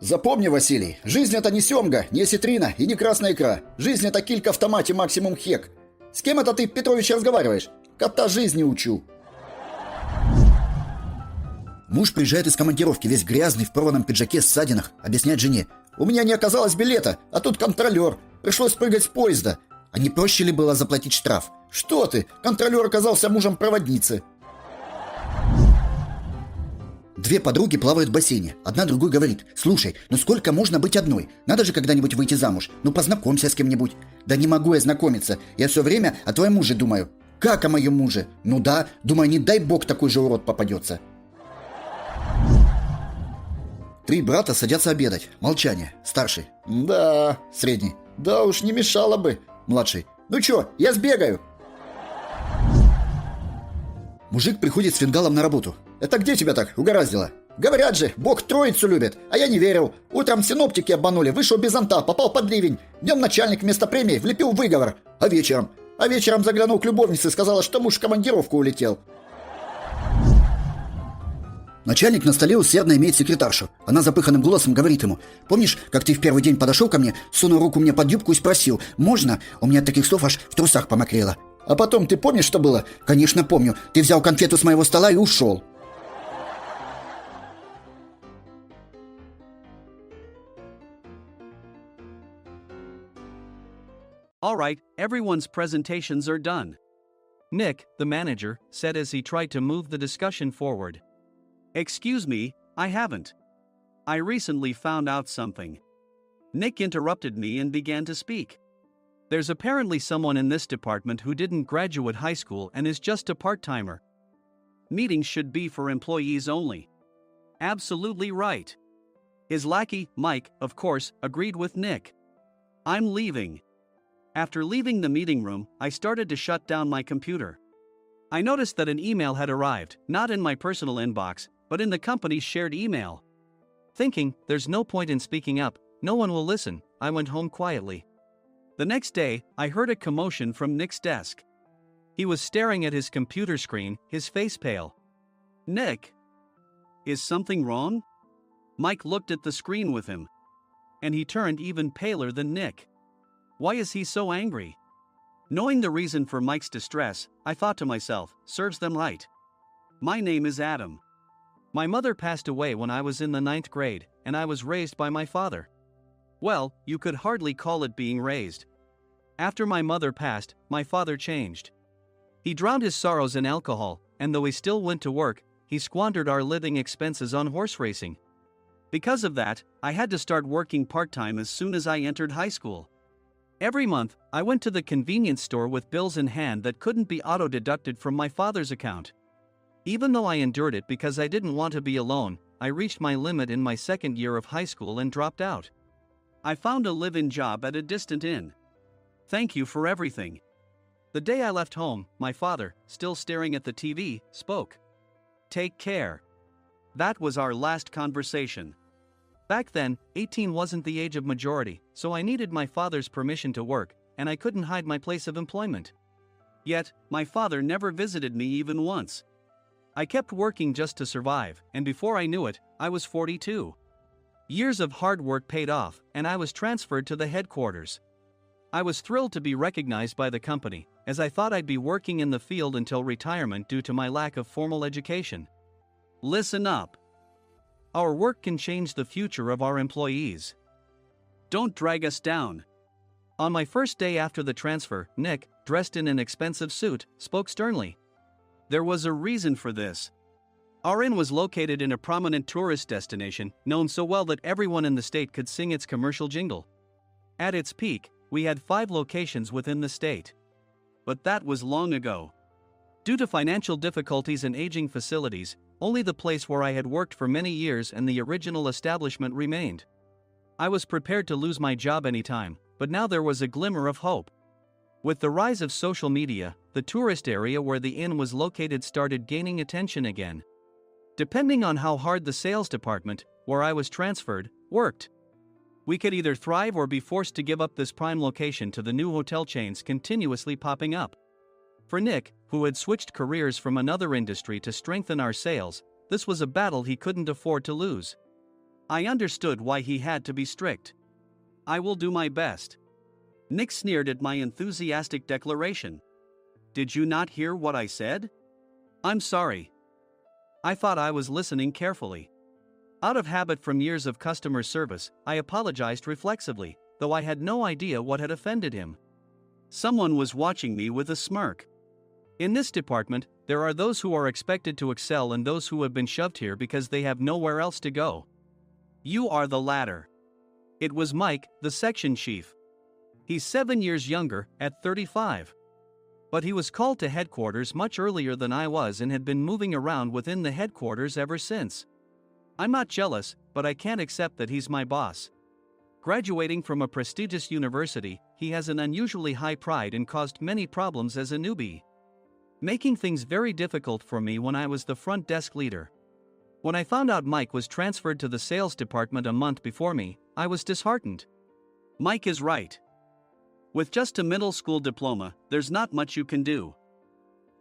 Запомни, Василий, жизнь это не семга, не осетрина и не красная икра. Жизнь это килька в томате максимум хек. С кем это ты, Петрович, разговариваешь? Кота жизни учу. Муж приезжает из командировки, весь грязный, в порванном пиджаке, ссадинах, объясняет жене. У меня не оказалось билета, а тут контролер. Пришлось прыгать с поезда. А не проще ли было заплатить штраф? Что ты, контролер оказался мужем проводницы. Две подруги плавают в бассейне. Одна другой говорит: слушай, ну сколько можно быть одной? Надо же когда-нибудь выйти замуж. Ну познакомься с кем-нибудь. Да не могу я знакомиться. Я все время о твоем муже думаю. Как о моем муже? Ну да, думаю, не дай бог такой же урод попадется. Три брата садятся обедать. Молчание. Старший: да. Средний: да уж, не мешало бы. Младший: ну чё, я сбегаю. Мужик приходит с фингалом на работу. Это где тебя так угораздило? Говорят же, Бог троицу любит, а я не верил. Утром синоптики обманули, вышел без зонта, попал под ливень. Днем начальник вместо премии влепил выговор. А вечером заглянул к любовнице и сказала, что муж в командировку улетел. Начальник на столе усердно имеет секретаршу. Она запыханным голосом говорит ему: помнишь, как ты в первый день подошел ко мне, сунул руку мне под юбку и спросил: можно? У меня от таких слов аж в трусах помокрело. А потом ты помнишь, что было? Конечно, помню. Ты взял конфету с моего стола и ушел. All right, everyone's presentations are done. Nick, the manager, said as he tried to move the discussion forward. Excuse me, I haven't. I recently found out something. Nick interrupted me and began to speak. There's apparently someone in this department who didn't graduate high school and is just a part-timer. Meetings should be for employees only. Absolutely right. His lackey, Mike, of course, agreed with Nick. I'm leaving. After leaving the meeting room, I started to shut down my computer. I noticed that an email had arrived, not in my personal inbox, but in the company's shared email. Thinking, there's no point in speaking up, no one will listen, I went home quietly. The next day, I heard a commotion from Nick's desk. He was staring at his computer screen, his face pale. Nick? Is something wrong? Mike looked at the screen with him. And he turned even paler than Nick. Why is he so angry? Knowing the reason for Mike's distress, I thought to myself, serves them right. My name is Adam. My mother passed away when I was in the 9th grade, and I was raised by my father. Well, you could hardly call it being raised. After my mother passed, my father changed. He drowned his sorrows in alcohol, and though he still went to work, he squandered our living expenses on horse racing. Because of that, I had to start working part-time as soon as I entered high school. Every month, I went to the convenience store with bills in hand that couldn't be auto-deducted from my father's account. Even though I endured it because I didn't want to be alone, I reached my limit in my second year of high school and dropped out. I found a live-in job at a distant inn. Thank you for everything. The day I left home, my father, still staring at the TV, spoke. Take care. That was our last conversation. Back then, 18 wasn't the age of majority, so I needed my father's permission to work, and I couldn't hide my place of employment. Yet, my father never visited me even once. I kept working just to survive, and before I knew it, I was 42. Years of hard work paid off, and I was transferred to the headquarters. I was thrilled to be recognized by the company, as I thought I'd be working in the field until retirement due to my lack of formal education. Listen up. Our work can change the future of our employees. Don't drag us down. On my first day after the transfer, Nick, dressed in an expensive suit, spoke sternly. There was a reason for this. Our inn was located in a prominent tourist destination, known so well that everyone in the state could sing its commercial jingle. At its peak, we had 5 locations within the state. But that was long ago. Due to financial difficulties and aging facilities, only the place where I had worked for many years and the original establishment remained. I was prepared to lose my job anytime, but now there was a glimmer of hope. With the rise of social media, the tourist area where the inn was located started gaining attention again. Depending on how hard the sales department, where I was transferred, worked, we could either thrive or be forced to give up this prime location to the new hotel chains continuously popping up. For Nick, who had switched careers from another industry to strengthen our sales, this was a battle he couldn't afford to lose. I understood why he had to be strict. I will do my best. Nick sneered at my enthusiastic declaration. Did you not hear what I said? I'm sorry. I thought I was listening carefully. Out of habit from years of customer service, I apologized reflexively, though I had no idea what had offended him. Someone was watching me with a smirk. In this department, there are those who are expected to excel and those who have been shoved here because they have nowhere else to go. You are the latter. It was Mike, the section chief. He's 7 years younger, at 35. But he was called to headquarters much earlier than I was and had been moving around within the headquarters ever since. I'm not jealous, but I can't accept that he's my boss. Graduating from a prestigious university, he has an unusually high pride and caused many problems as a newbie, making things very difficult for me when I was the front desk leader. When I found out Mike was transferred to the sales department a month before me, I was disheartened. Mike is right. With just a middle school diploma, there's not much you can do.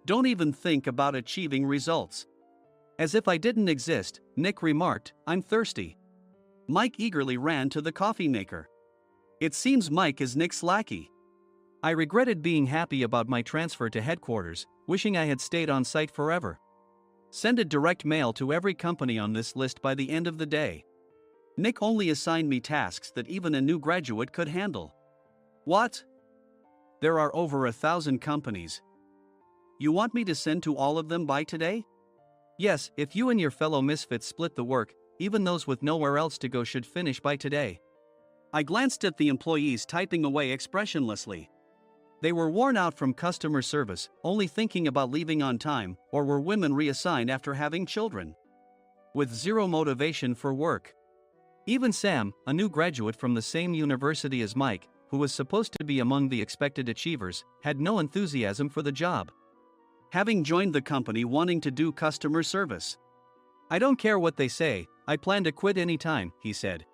Don't even think about achieving results. As if I didn't exist, Nick remarked, I'm thirsty. Mike eagerly ran to the coffee maker. It seems Mike is Nick's lackey. I regretted being happy about my transfer to headquarters, wishing I had stayed on site forever. Send a direct mail to every company on this list by the end of the day. Nick only assigned me tasks that even a new graduate could handle. What? There are over 1,000 companies. You want me to send to all of them by today? Yes, if you and your fellow misfits split the work, even those with nowhere else to go should finish by today. I glanced at the employees typing away expressionlessly. They were worn out from customer service, only thinking about leaving on time, or were women reassigned after having children, with zero motivation for work. Even Sam, a new graduate from the same university as Mike, who was supposed to be among the expected achievers, had no enthusiasm for the job, having joined the company wanting to do customer service. I don't care what they say, I plan to quit anytime, he said.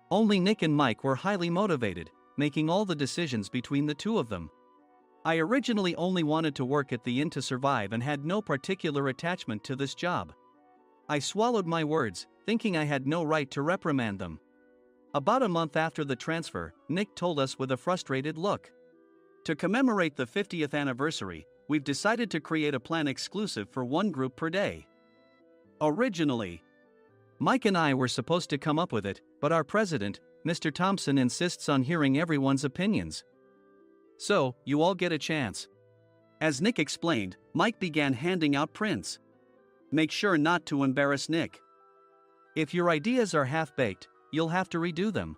Only Nick and Mike were highly motivated, making all the decisions between the two of them. I originally only wanted to work at the inn to survive and had no particular attachment to this job. I swallowed my words, thinking I had no right to reprimand them. About a month after the transfer, Nick told us with a frustrated look. To commemorate the 50th anniversary, we've decided to create a plan exclusive for one group per day. Originally, Mike and I were supposed to come up with it, but our president, Mr. Thompson, insists on hearing everyone's opinions. So, you all get a chance. As Nick explained, Mike began handing out prints. Make sure not to embarrass Nick. If your ideas are half-baked, you'll have to redo them.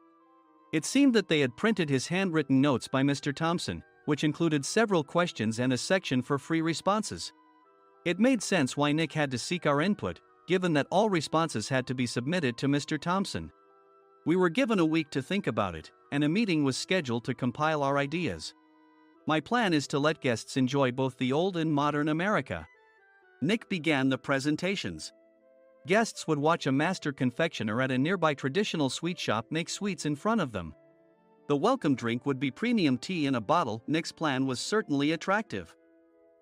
It seemed that they had printed his handwritten notes by Mr. Thompson, which included several questions and a section for free responses. It made sense why Nick had to seek our input, given that all responses had to be submitted to Mr. Thompson. We were given a week to think about it, and a meeting was scheduled to compile our ideas. My plan is to let guests enjoy both the old and modern America. Nick began the presentations. Guests would watch a master confectioner at a nearby traditional sweet shop make sweets in front of them. The welcome drink would be premium tea in a bottle. Nick's plan was certainly attractive.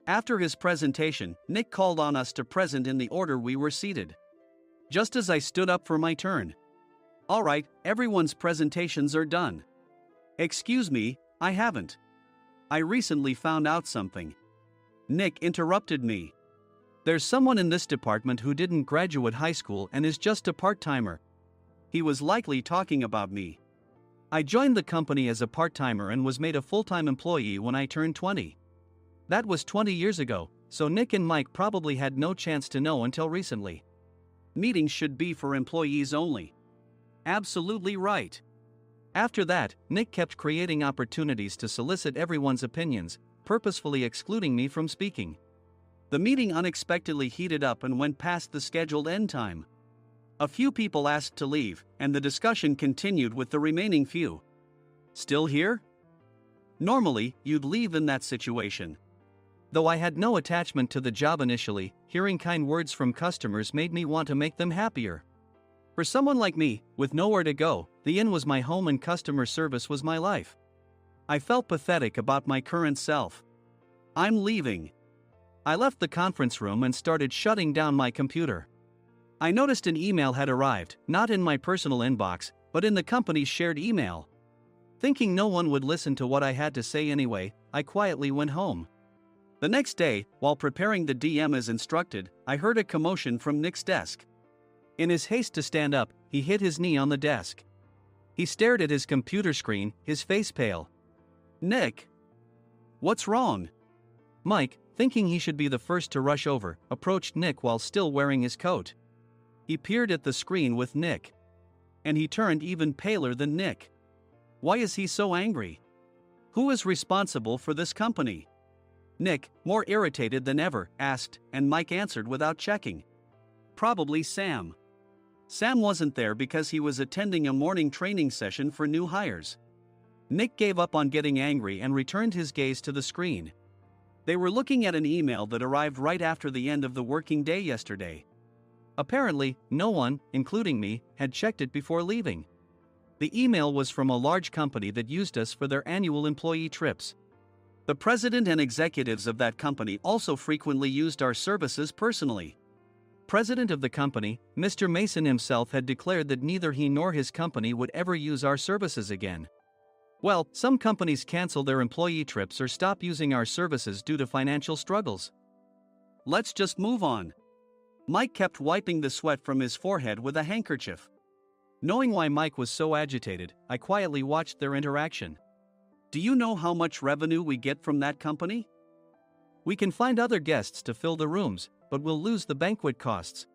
After his presentation, Nick called on us to present in the order we were seated. Just as I stood up for my turn. All right, everyone's presentations are done. Excuse me, I haven't. I recently found out something. Nick interrupted me. There's someone in this department who didn't graduate high school and is just a part-timer. He was likely talking about me. I joined the company as a part-timer and was made a full-time employee when I turned 20. That was 20 years ago, so Nick and Mike probably had no chance to know until recently. Meetings should be for employees only. Absolutely right. After that, Nick kept creating opportunities to solicit everyone's opinions, purposefully excluding me from speaking. The meeting unexpectedly heated up and went past the scheduled end time. A few people asked to leave, and the discussion continued with the remaining few. Still here? Normally, you'd leave in that situation. Though I had no attachment to the job initially, hearing kind words from customers made me want to make them happier. For someone like me, with nowhere to go, the inn was my home and customer service was my life. I felt pathetic about my current self. I'm leaving. I left the conference room and started shutting down my computer. I noticed an email had arrived, not in my personal inbox, but in the company's shared email. Thinking no one would listen to what I had to say anyway, I quietly went home. The next day, while preparing the DM as instructed, I heard a commotion from Nick's desk. In his haste to stand up, he hit his knee on the desk. He stared at his computer screen, his face pale. "Nick? What's wrong?" Mike, thinking he should be the first to rush over, approached Nick while still wearing his coat. He peered at the screen with Nick. And he turned even paler than Nick. Why is he so angry? Who is responsible for this company? Nick, more irritated than ever, asked, and Mike answered without checking. Probably Sam. Sam wasn't there because he was attending a morning training session for new hires. Nick gave up on getting angry and returned his gaze to the screen. They were looking at an email that arrived right after the end of the working day yesterday. Apparently, no one, including me, had checked it before leaving. The email was from a large company that used us for their annual employee trips. The president and executives of that company also frequently used our services personally. President of the company, Mr. Mason himself, had declared that neither he nor his company would ever use our services again. Well, some companies cancel their employee trips or stop using our services due to financial struggles. Let's just move on. Mike kept wiping the sweat from his forehead with a handkerchief. Knowing why Mike was so agitated, I quietly watched their interaction. Do you know how much revenue we get from that company? We can find other guests to fill the rooms, but we'll lose the banquet costs,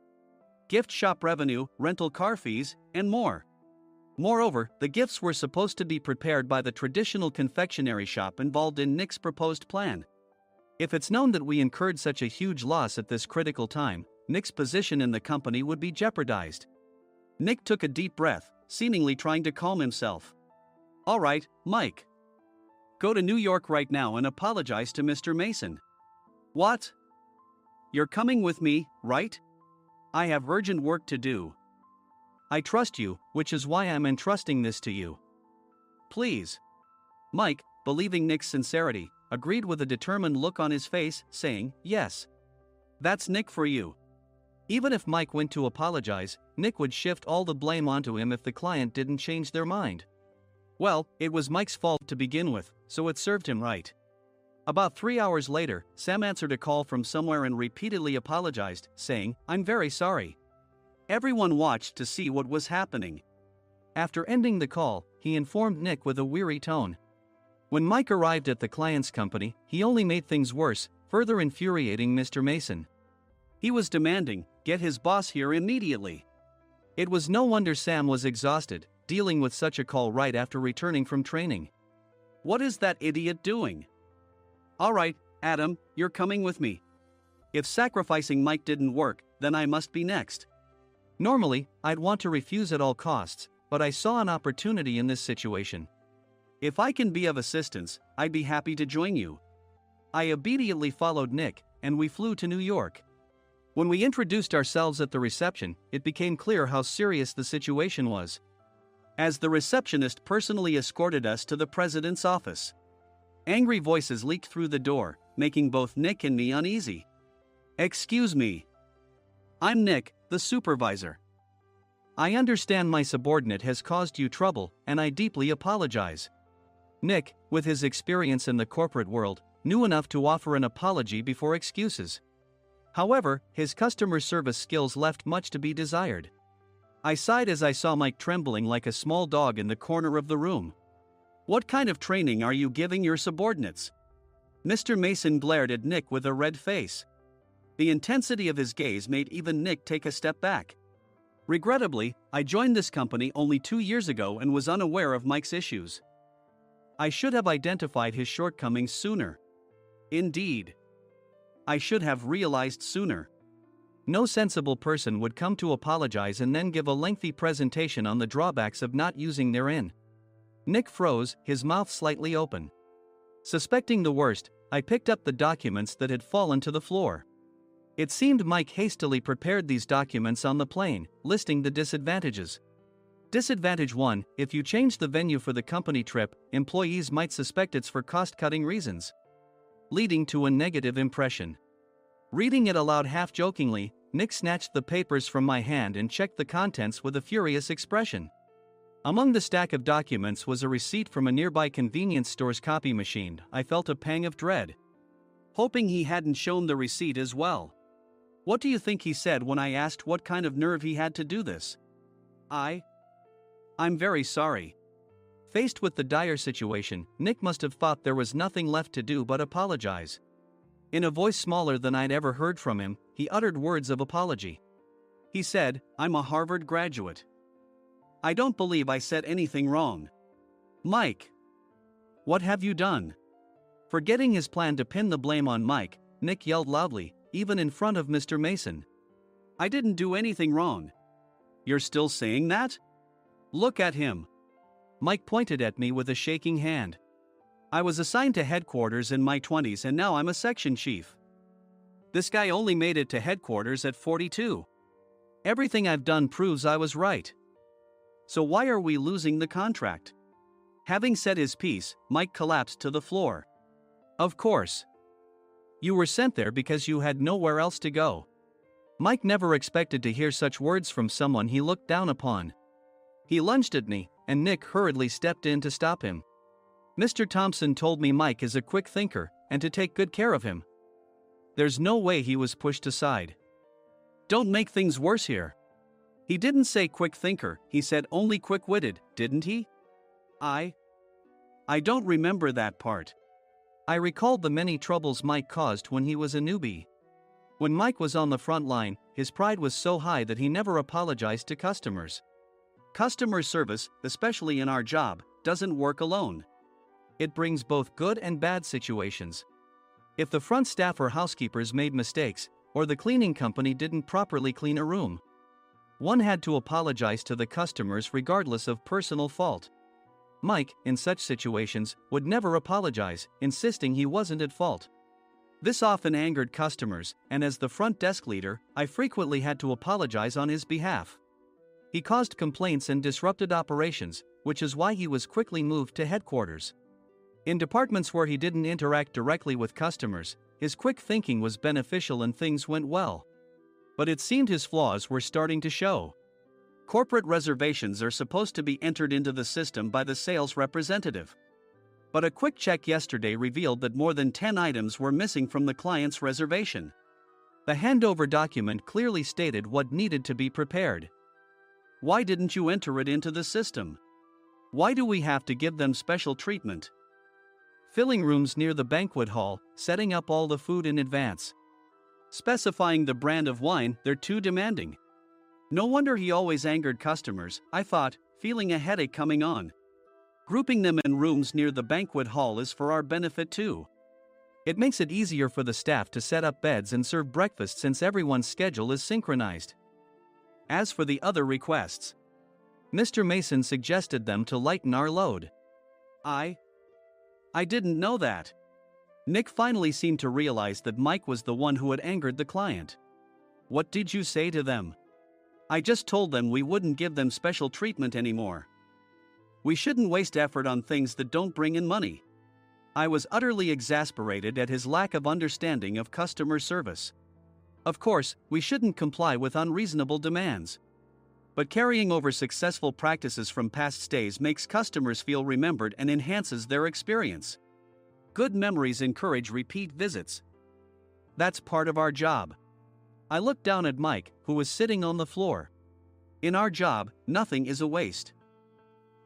gift shop revenue, rental car fees, and more. Moreover, the gifts were supposed to be prepared by the traditional confectionery shop involved in Nick's proposed plan. If it's known that we incurred such a huge loss at this critical time, Nick's position in the company would be jeopardized. Nick took a deep breath, seemingly trying to calm himself. All right, Mike. Go to New York right now and apologize to Mr. Mason. What? You're coming with me, right? I have urgent work to do. I trust you, which is why I'm entrusting this to you. Please. Mike, believing Nick's sincerity, agreed with a determined look on his face, saying, yes. That's Nick for you. Even if Mike went to apologize, Nick would shift all the blame onto him if the client didn't change their mind. Well, it was Mike's fault to begin with, so it served him right. About 3 hours later, Sam answered a call from somewhere and repeatedly apologized, saying, I'm very sorry. Everyone watched to see what was happening. After ending the call, he informed Nick with a weary tone. When Mike arrived at the client's company, he only made things worse, further infuriating Mr. Mason. He was demanding, get his boss here immediately. It was no wonder Sam was exhausted, dealing with such a call right after returning from training. What is that idiot doing? All right, Adam, you're coming with me. If sacrificing Mike didn't work, then I must be next. Normally, I'd want to refuse at all costs, but I saw an opportunity in this situation. If I can be of assistance, I'd be happy to join you. I immediately followed Nick, and we flew to New York. When we introduced ourselves at the reception, it became clear how serious the situation was, as the receptionist personally escorted us to the president's office. Angry voices leaked through the door, making both Nick and me uneasy. Excuse me. I'm Nick, the supervisor. I understand my subordinate has caused you trouble, and I deeply apologize. Nick, with his experience in the corporate world, knew enough to offer an apology before excuses. However, his customer service skills left much to be desired. I sighed as I saw Mike trembling like a small dog in the corner of the room. What kind of training are you giving your subordinates? Mr. Mason glared at Nick with a red face. The intensity of his gaze made even Nick take a step back. Regrettably, I joined this company only 2 years ago and was unaware of Mike's issues. I should have identified his shortcomings sooner. Indeed. I should have realized sooner. No sensible person would come to apologize and then give a lengthy presentation on the drawbacks of not using their in. Nick froze, his mouth slightly open. Suspecting the worst, I picked up the documents that had fallen to the floor. It seemed Mike hastily prepared these documents on the plane, listing the disadvantages. Disadvantage 1, if you change the venue for the company trip, employees might suspect it's for cost-cutting reasons, leading to a negative impression. Reading it aloud half-jokingly, Nick snatched the papers from my hand and checked the contents with a furious expression. Among the stack of documents was a receipt from a nearby convenience store's copy machine. I felt a pang of dread, hoping he hadn't shown the receipt as well. What do you think he said when I asked what kind of nerve he had to do this? I'm very sorry. Faced with the dire situation, Nick must have thought there was nothing left to do but apologize. In a voice smaller than I'd ever heard from him, he uttered words of apology. He said, "I'm a Harvard graduate. I don't believe I said anything wrong." Mike! What have you done? Forgetting his plan to pin the blame on Mike, Nick yelled loudly, even in front of Mr. Mason. "I didn't do anything wrong." "You're still saying that? Look at him." Mike pointed at me with a shaking hand. "I was assigned to headquarters in my 20s and now I'm a section chief. This guy only made it to headquarters at 42. Everything I've done proves I was right. So why are we losing the contract?" Having said his piece, Mike collapsed to the floor. "Of course. You were sent there because you had nowhere else to go." Mike never expected to hear such words from someone he looked down upon. He lunged at me, and Nick hurriedly stepped in to stop him. "Mr. Thompson told me Mike is a quick thinker, and to take good care of him." There's no way he was pushed aside. "Don't make things worse here. He didn't say quick thinker, he said only quick-witted, didn't he?" I don't remember that part. I recalled the many troubles Mike caused when he was a newbie. When Mike was on the front line, his pride was so high that he never apologized to customers. Customer service, especially in our job, doesn't work alone. It brings both good and bad situations. If the front staff or housekeepers made mistakes, or the cleaning company didn't properly clean a room, one had to apologize to the customers regardless of personal fault. Mike, in such situations, would never apologize, insisting he wasn't at fault. This often angered customers, and as the front desk leader, I frequently had to apologize on his behalf. He caused complaints and disrupted operations, which is why he was quickly moved to headquarters. In departments where he didn't interact directly with customers, his quick thinking was beneficial and things went well. But it seemed his flaws were starting to show. Corporate reservations are supposed to be entered into the system by the sales representative. But a quick check yesterday revealed that more than 10 items were missing from the client's reservation. The handover document clearly stated what needed to be prepared. Why didn't you enter it into the system? Why do we have to give them special treatment? Filling rooms near the banquet hall, setting up all the food in advance. Specifying the brand of wine, they're too demanding. No wonder he always angered customers, I thought, feeling a headache coming on. Grouping them in rooms near the banquet hall is for our benefit too. It makes it easier for the staff to set up beds and serve breakfast since everyone's schedule is synchronized. As for the other requests, Mr. Mason suggested them to lighten our load. I didn't know that. Nick finally seemed to realize that Mike was the one who had angered the client. What did you say to them? I just told them we wouldn't give them special treatment anymore. We shouldn't waste effort on things that don't bring in money. I was utterly exasperated at his lack of understanding of customer service. Of course, we shouldn't comply with unreasonable demands. But carrying over successful practices from past stays makes customers feel remembered and enhances their experience. Good memories encourage repeat visits. That's part of our job. I looked down at Mike, who was sitting on the floor. In our job, nothing is a waste.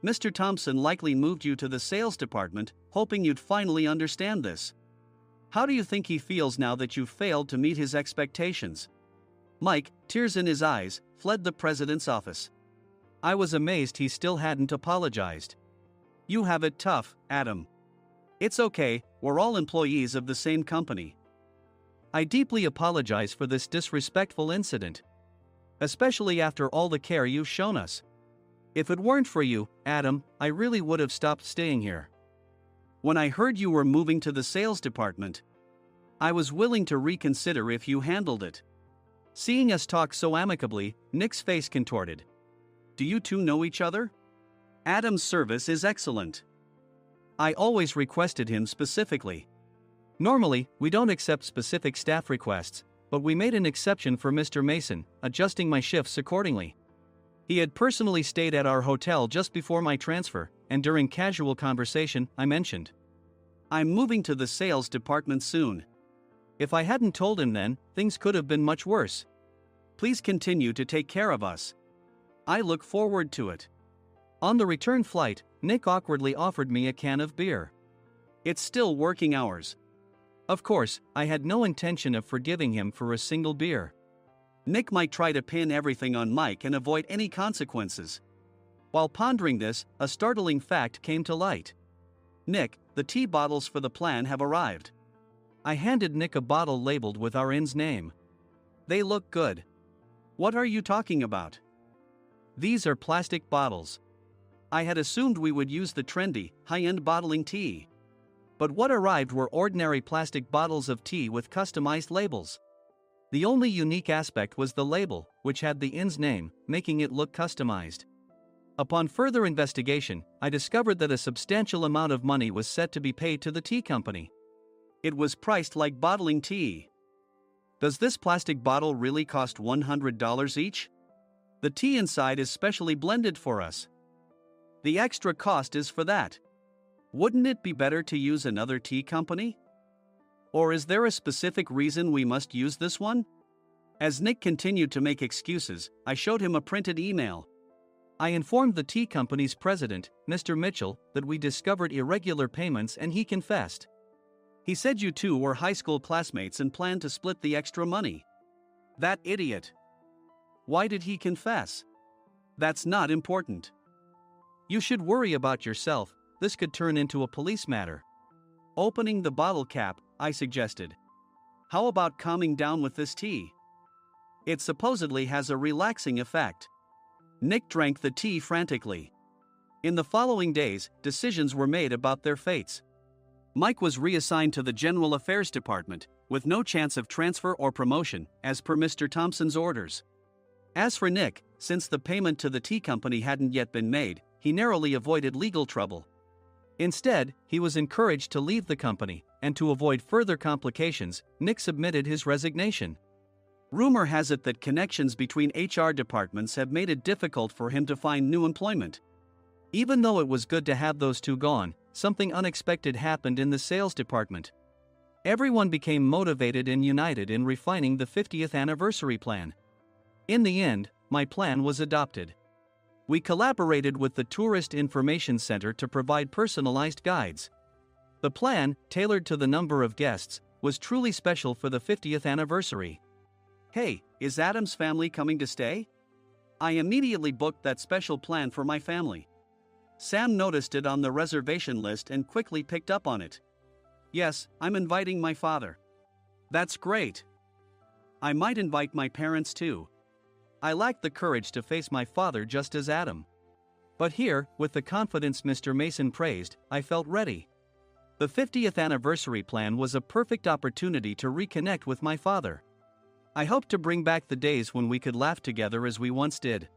Mr. Thompson likely moved you to the sales department, hoping you'd finally understand this. How do you think he feels now that you've failed to meet his expectations? Mike, tears in his eyes, fled the president's office. I was amazed he still hadn't apologized. You have it tough, Adam. It's okay, we're all employees of the same company. I deeply apologize for this disrespectful incident. Especially after all the care you've shown us. If it weren't for you, Adam, I really would have stopped staying here. When I heard you were moving to the sales department, I was willing to reconsider if you handled it. Seeing us talk so amicably, Nick's face contorted. Do you two know each other? Adam's service is excellent. I always requested him specifically. Normally, we don't accept specific staff requests, but we made an exception for Mr. Mason, adjusting my shifts accordingly. He had personally stayed at our hotel just before my transfer, and during casual conversation, I mentioned, "I'm moving to the sales department soon." If I hadn't told him then, things could have been much worse. Please continue to take care of us. I look forward to it. On the return flight, Nick awkwardly offered me a can of beer. It's still working hours. Of course, I had no intention of forgiving him for a single beer. Nick might try to pin everything on Mike and avoid any consequences. While pondering this, a startling fact came to light. "Nick, the tea bottles for the plan have arrived." I handed Nick a bottle labeled with our inn's name. "They look good." "What are you talking about?" "These are plastic bottles. I had assumed we would use the trendy, high-end bottling tea. But what arrived were ordinary plastic bottles of tea with customized labels. The only unique aspect was the label, which had the inn's name, making it look customized. Upon further investigation, I discovered that a substantial amount of money was set to be paid to the tea company. It was priced like bottling tea. Does this plastic bottle really cost $100 each? The tea inside is specially blended for us. The extra cost is for that. Wouldn't it be better to use another tea company? Or is there a specific reason we must use this one? As Nick continued to make excuses, I showed him a printed email. I informed the tea company's president, Mr. Mitchell, that we discovered irregular payments and he confessed. He said you two were high school classmates and planned to split the extra money. That idiot. Why did he confess? That's not important. You should worry about yourself, this could turn into a police matter. Opening the bottle cap, I suggested. How about calming down with this tea? It supposedly has a relaxing effect. Nick drank the tea frantically. In the following days, decisions were made about their fates. Mike was reassigned to the General Affairs Department, with no chance of transfer or promotion, as per Mr. Thompson's orders. As for Nick, since the payment to the tea company hadn't yet been made, he narrowly avoided legal trouble. Instead, he was encouraged to leave the company, and to avoid further complications, Nick submitted his resignation. Rumor has it that connections between HR departments have made it difficult for him to find new employment. Even though it was good to have those two gone, something unexpected happened in the sales department. Everyone became motivated and united in refining the 50th anniversary plan. In the end, my plan was adopted. We collaborated with the Tourist Information Center to provide personalized guides. The plan, tailored to the number of guests, was truly special for the 50th anniversary. "Hey, is Adam's family coming to stay?" I immediately booked that special plan for my family. Sam noticed it on the reservation list and quickly picked up on it. "Yes, I'm inviting my father." "That's great. I might invite my parents too." I lacked the courage to face my father just as Adam. But here, with the confidence Mr. Mason praised, I felt ready. The 50th anniversary plan was a perfect opportunity to reconnect with my father. I hoped to bring back the days when we could laugh together as we once did.